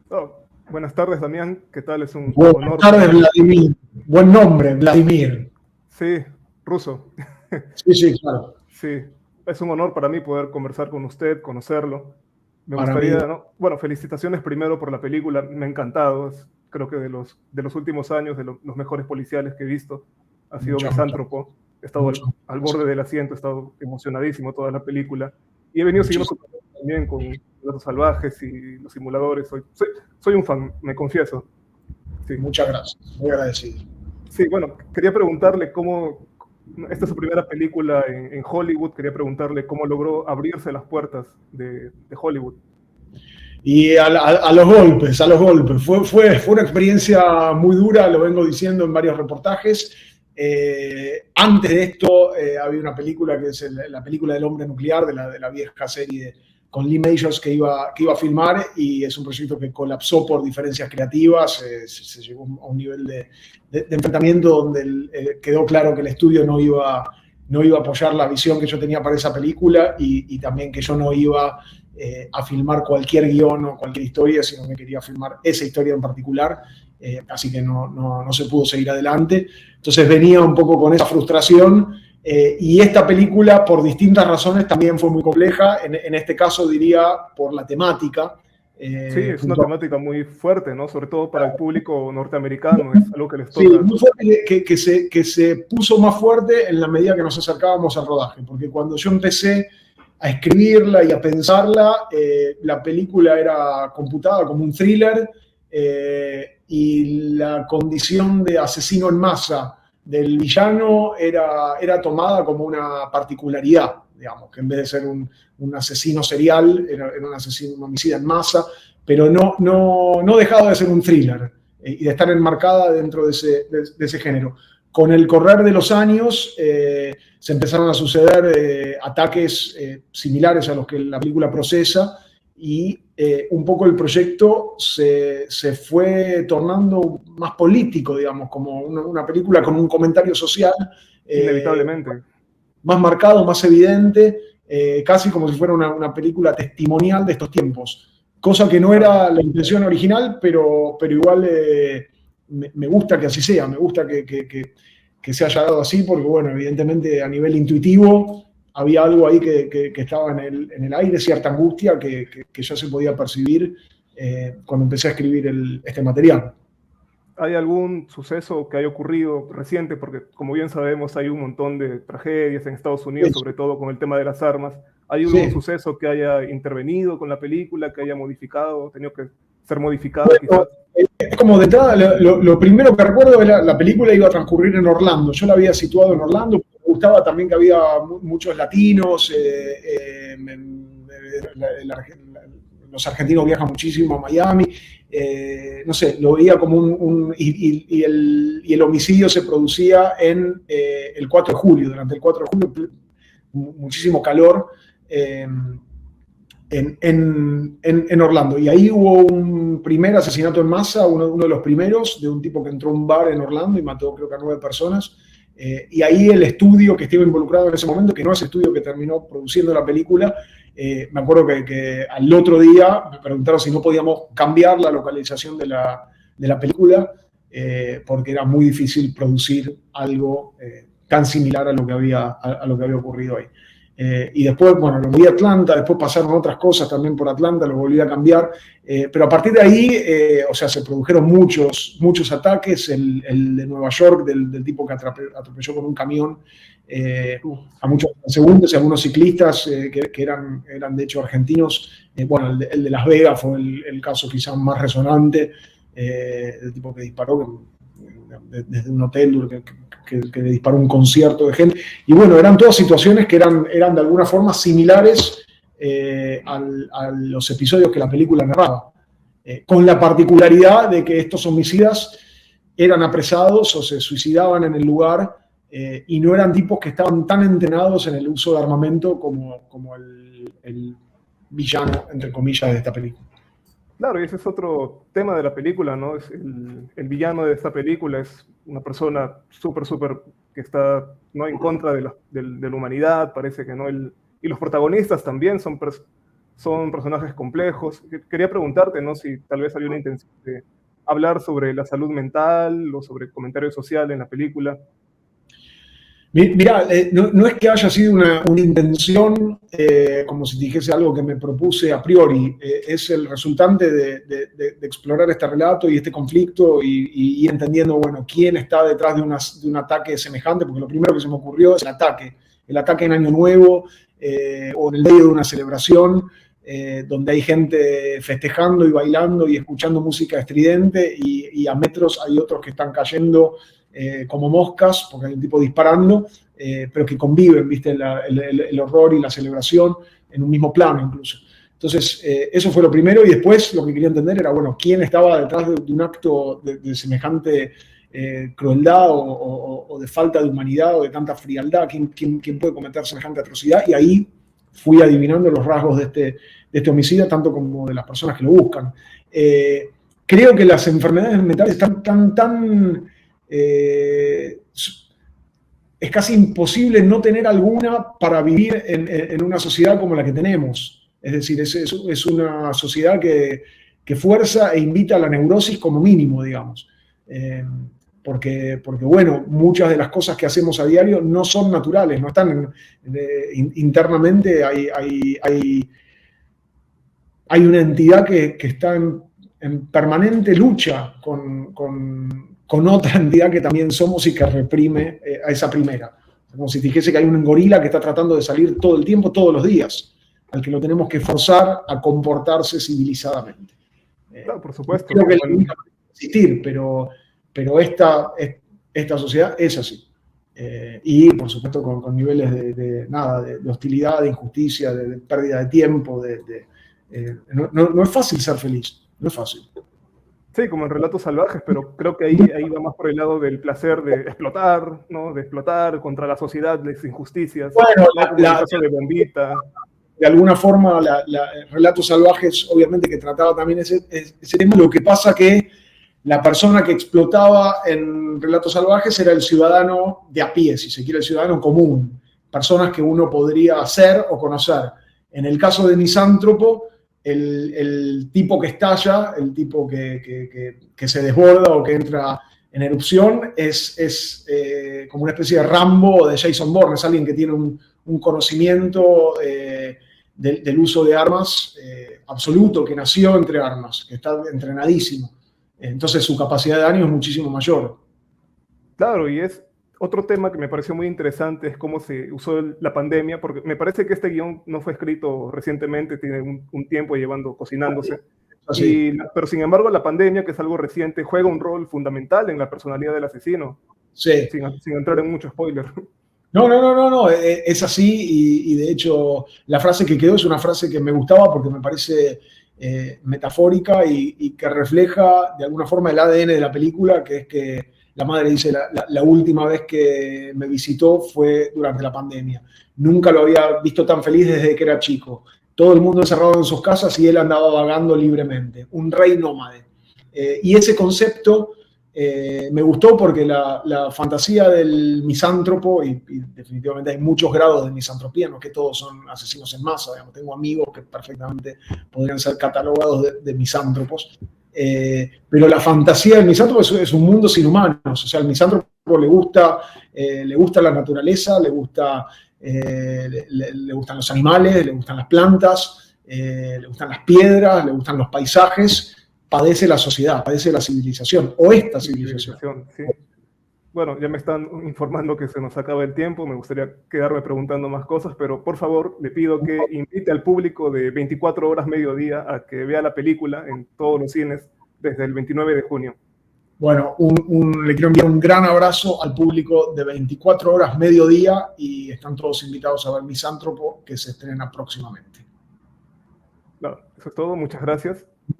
Oh, buenas tardes, Damián. ¿Qué tal? Es un Buenas honor tardes, poder... Vladimir. Buen nombre, Vladimir. Sí, ruso. Sí, sí, claro. Sí, es un honor para mí poder conversar con usted, conocerlo. Me Para mí, gustaría, ¿no? Bueno, felicitaciones primero por la película. Me ha encantado. Creo que de los últimos años, los mejores policiales que he visto, ha sido muchas, muchas, Misántropo. He estado muchas al borde gracias. del asiento, he estado emocionadísimo toda la película. Y he venido siguiendo su Muchísimas, trabajo también con Los Salvajes y Los Simuladores. Soy un fan, me confieso. Sí. muchas gracias. Muy agradecido. Sí, bueno, quería preguntarle cómo, esta es su primera película en Hollywood, quería preguntarle cómo logró abrirse las puertas de Hollywood. Y a los golpes, a los golpes. Fue una experiencia muy dura, lo vengo diciendo en varios reportajes. Antes de esto había una película que es la película del hombre nuclear, de la vieja serie con Lee Majors que iba a filmar, y es un proyecto que colapsó por diferencias creativas. Se llegó a un nivel de enfrentamiento donde quedó claro que el estudio no iba a apoyar la visión que yo tenía para esa película, y también que yo no iba a filmar cualquier guión o cualquier historia, sino que quería filmar esa historia en particular. Así que no se pudo seguir adelante. Entonces venía un poco con esa frustración, y esta película, por distintas razones, también fue muy compleja. En este caso, diría, por la temática. Sí, es una Puntual. temática muy fuerte, ¿no? Sobre todo para el público norteamericano, es algo que les Sí, toca. muy fuerte, que se puso más fuerte en la medida que nos acercábamos al rodaje, porque cuando yo empecé a escribirla y a pensarla, la película era computada como un thriller, y la condición de asesino en masa del villano era tomada como una particularidad, digamos, que en vez de ser un asesino serial, era un asesino, un homicida en masa, pero no dejaba de ser un thriller, y de estar enmarcada dentro de ese género. Con el correr de los años se empezaron a suceder ataques similares a los que la película procesa, y un poco el proyecto se fue tornando más político, digamos, como una película con un comentario social eh, Inevitablemente. más marcado, más evidente, casi como si fuera una película testimonial de estos tiempos. Cosa que no Claro. era la intención original, pero igual me gusta que así sea, me gusta que se haya dado así, porque bueno, evidentemente a nivel intuitivo había algo ahí que estaba en el aire, cierta angustia que ya se podía percibir cuando empecé a escribir este material. ¿Hay algún suceso que haya ocurrido reciente? Porque como bien sabemos hay un montón de tragedias en Estados Unidos, sobre todo con el tema de las armas. ¿Hay algún Sí. suceso que haya intervenido con la película, que haya modificado, tenido que ser modificada quizás? Es como de entrada, lo primero que recuerdo es la película iba a transcurrir en Orlando. Yo la había situado en Orlando, me gustaba también que había muchos latinos. Los argentinos viajan muchísimo a Miami. No sé, lo veía como y el homicidio se producía en el 4 de julio, durante el 4 de julio, muchísimo calor. Eh, en Orlando. Y ahí hubo un primer asesinato en masa, uno de los primeros, de un tipo que entró a un bar en Orlando y mató, creo que a 9 personas. Y ahí el estudio que estuvo involucrado en ese momento, que no es el estudio que terminó produciendo la película, me acuerdo que al otro día me preguntaron si no podíamos cambiar la localización de la película, porque era muy difícil producir algo tan similar a lo que había ocurrido ahí. Y después, bueno, lo volví a Atlanta, después pasaron otras cosas también por Atlanta, lo volví a cambiar. Pero a partir de ahí, o sea, se produjeron muchos ataques. El de Nueva York, del tipo que atropelló con un camión a Sí. muchos transeúntes y algunos ciclistas que eran de hecho argentinos. Bueno, el de Las Vegas fue el caso quizás más resonante, del tipo que disparó desde un hotel, que disparó un concierto de gente. Y bueno, eran todas situaciones que eran de alguna forma similares a los episodios que la película narraba, con la particularidad de que estos homicidas eran apresados o se suicidaban en el lugar, y no eran tipos que estaban tan entrenados en el uso de armamento como el villano, entre comillas, de esta película. Claro, y ese es otro tema de la película, ¿no? Es el villano de esta película es una persona súper que está, ¿no?, en contra de la humanidad, parece que no. Y los protagonistas también son personajes complejos. Quería preguntarte, ¿no? Si tal vez había una intención de hablar sobre la salud mental o sobre comentario social en la película. Mirá, no es que haya sido una intención, como si dijese algo que me propuse a priori, es el resultante de explorar este relato y este conflicto y entendiendo, bueno, quién está detrás de un ataque semejante, porque lo primero que se me ocurrió es el ataque en Año Nuevo o en el medio de una celebración, donde hay gente festejando y bailando y escuchando música estridente y a metros hay otros que están cayendo como moscas, porque hay un tipo disparando, pero que conviven, ¿viste? El horror y la celebración en un mismo plano incluso. Entonces, eso fue lo primero, y después lo que quería entender era, bueno, quién estaba detrás de un acto de semejante crueldad o de falta de humanidad o de tanta frialdad, quién puede cometer semejante atrocidad, y ahí fui adivinando los rasgos de este homicida, tanto como de las personas que lo buscan. Creo que las enfermedades mentales están tan es casi imposible no tener alguna para vivir en una sociedad como la que tenemos. Es decir, es una sociedad que fuerza e invita a la neurosis como mínimo, digamos. Porque, bueno, muchas de las cosas que hacemos a diario no son naturales, no están internamente, hay una entidad que está en permanente lucha con otra entidad que también somos y que reprime a esa primera. Como si dijese que hay un gorila que está tratando de salir todo el tiempo, todos los días, al que lo tenemos que forzar a comportarse civilizadamente. Claro, por supuesto. Creo que nunca va a existir, pero esta sociedad es así. Y, por supuesto, con niveles de hostilidad, de injusticia, de pérdida de tiempo. No es fácil ser feliz, no es fácil. Sí, como en Relatos Salvajes, pero creo que ahí va más por el lado del placer de explotar, ¿no? De explotar contra la sociedad, las injusticias. Bueno, el caso de Bombita. De alguna forma, Relatos Salvajes, obviamente que trataba también ese tema. Lo que pasa que la persona que explotaba en Relatos Salvajes era el ciudadano de a pie, si se quiere, el ciudadano común. Personas que uno podría ser o conocer. En el caso de Misántropo, el tipo que estalla, el tipo que se desborda o que entra en erupción, es como una especie de Rambo o de Jason Bourne. Es alguien que tiene un conocimiento del uso de armas absoluto, que nació entre armas, que está entrenadísimo. Entonces su capacidad de daño es muchísimo mayor. Claro, y es otro tema que me pareció muy interesante, es cómo se usó la pandemia, porque me parece que este guión no fue escrito recientemente, tiene un tiempo cocinándose. Pero sin embargo, la pandemia, que es algo reciente, juega un rol fundamental en la personalidad del asesino. Sí. Sin entrar en mucho spoiler. No, es así, y de hecho la frase que quedó es una frase que me gustaba porque me parece metafórica y que refleja de alguna forma el ADN de la película, que es que la madre dice, la última vez que me visitó fue durante la pandemia. Nunca lo había visto tan feliz desde que era chico. Todo el mundo encerrado en sus casas y él andaba vagando libremente. Un rey nómade. Y ese concepto me gustó porque la fantasía del misántropo, y definitivamente hay muchos grados de misantropía, no que todos son asesinos en masa, digamos. Tengo amigos que perfectamente podrían ser catalogados de misántropos, pero la fantasía del misántropo es un mundo sin humanos. O sea, al misántropo le gusta la naturaleza, le gustan los animales, le gustan las plantas, le gustan las piedras, le gustan los paisajes. Padece la sociedad, padece la civilización, o esta civilización. Sí. Bueno, ya me están informando que se nos acaba el tiempo, me gustaría quedarme preguntando más cosas, pero por favor le pido que invite al público de 24 horas mediodía a que vea la película en todos los cines desde el 29 de junio. Bueno, le quiero enviar un gran abrazo al público de 24 horas mediodía y están todos invitados a ver Misántropo, que se estrena próximamente. Claro, eso es todo, muchas gracias.